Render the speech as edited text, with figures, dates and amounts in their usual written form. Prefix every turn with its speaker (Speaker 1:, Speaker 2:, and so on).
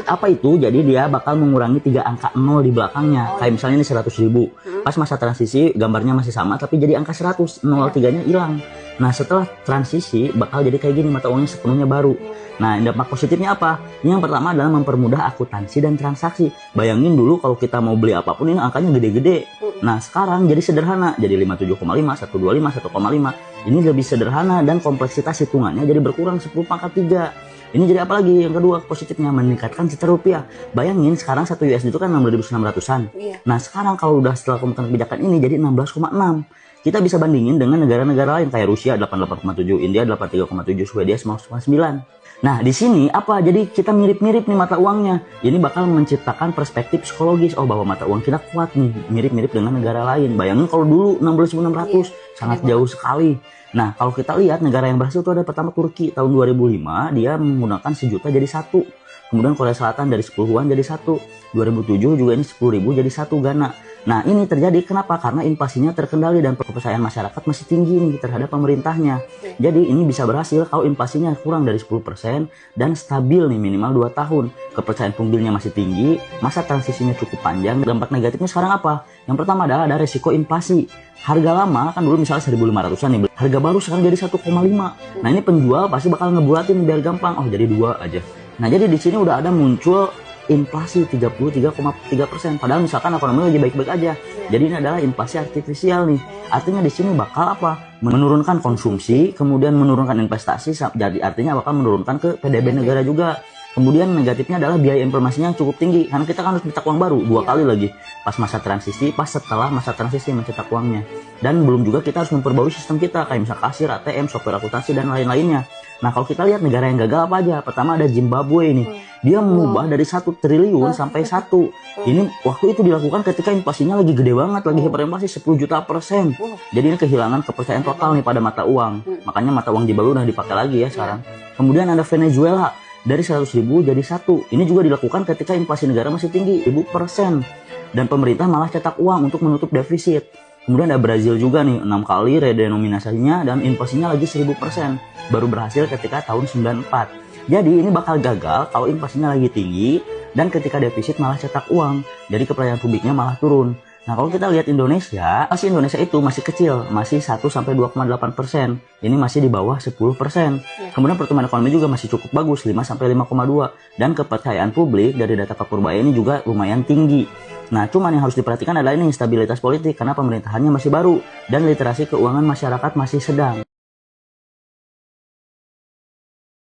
Speaker 1: Apa itu? Jadi dia bakal mengurangi 3 angka 0 di belakangnya. Kayak misalnya ini 100.000. Pas masa transisi gambarnya masih sama tapi jadi angka 100, 03-nya hilang. Nah, setelah transisi bakal jadi kayak gini, mata uangnya sepenuhnya baru. Nah, dampak positifnya apa? Yang pertama adalah mempermudah akuntansi dan transaksi. Bayangin dulu kalau kita mau beli apapun ini angkanya gede-gede. Nah, sekarang jadi sederhana, jadi 57,5, 125, 1,5. Ini lebih sederhana dan kompleksitas hitungannya jadi berkurang 10 pangkat 3. Ini jadi apa lagi? Yang kedua positifnya meningkatkan citra rupiah. Bayangin sekarang 1 USD itu kan 16.600-an. Nah, sekarang kalau udah setelah kebijakan ini jadi 16,6. Kita bisa bandingin dengan negara-negara lain kayak Rusia 88,7, India 83,7, Swedia 9,9. Nah, di sini apa? Jadi kita mirip-mirip nih mata uangnya. Ini bakal menciptakan perspektif psikologis. Oh, bahwa mata uang kita kuat nih, mirip-mirip dengan negara lain. Bayangin kalau dulu 16.600, sangat jauh sekali. Nah, kalau kita lihat negara yang berhasil itu ada pertama Turki tahun 2005, dia menggunakan sejuta jadi 1. Kemudian Korea Selatan dari 10-an jadi 1. 2007 juga ini 10.000 jadi 1 Ghana. Nah, ini terjadi kenapa? Karena inflasinya terkendali dan kepercayaan masyarakat masih tinggi nih terhadap pemerintahnya. Jadi ini bisa berhasil kalau inflasinya kurang dari 10% dan stabil nih minimal 2 tahun. Kepercayaan publiknya masih tinggi, masa transisinya cukup panjang. Dampak negatifnya sekarang apa? Yang pertama adalah ada resiko inflasi. Harga lama kan dulu misalnya 1.500-an nih, harga baru sekarang jadi 1,5. Nah, ini penjual pasti bakal ngebulatin biar gampang. Oh, jadi 2 aja. Nah, jadi di sini udah ada muncul inflasi 33,3%. Padahal misalkan ekonomi lagi baik-baik aja. Jadi ini adalah inflasi artifisial nih. Artinya di sini bakal apa? Menurunkan konsumsi, kemudian menurunkan investasi. Jadi artinya bakal menurunkan ke PDB negara juga. Kemudian negatifnya adalah biaya informasinya yang cukup tinggi. Karena kita kan harus mencetak uang baru 2 kali lagi. Pas masa transisi, pas setelah masa transisi mencetak uangnya. Dan belum juga kita harus memperbarui sistem kita. Kayak misal kasir, ATM, software akuntansi, dan lain-lainnya. Nah, kalau kita lihat negara yang gagal apa aja? Pertama ada Zimbabwe nih. Dia mengubah dari 1 triliun sampai 1. Ini waktu itu dilakukan ketika inflasinya lagi gede banget, lagi hiperinflasi 10 juta %. Jadi ini kehilangan kepercayaan total nih pada mata uang. Makanya mata uang Zimbabwe udah dipakai lagi ya sekarang. Kemudian ada Venezuela. Dari 100.000 jadi 1. Ini juga dilakukan ketika inflasi negara masih tinggi, 1000%. Dan pemerintah malah cetak uang untuk menutup defisit. Kemudian ada Brazil juga nih, 6 kali redenominasinya dan inflasinya lagi 1000%. Baru berhasil ketika tahun 94. Jadi ini bakal gagal kalau inflasinya lagi tinggi dan ketika defisit malah cetak uang. Jadi kepercayaan publiknya malah turun. Nah, kalau kita lihat Indonesia itu masih kecil, masih 1-2,8%. Ini masih di bawah 10%. Kemudian pertumbuhan ekonomi juga masih cukup bagus, 5-5,2. Dan kepercayaan publik dari data Pak Purbaya ini juga lumayan tinggi. Nah, cuman yang harus diperhatikan adalah ini stabilitas politik karena pemerintahannya masih baru dan literasi keuangan masyarakat masih sedang.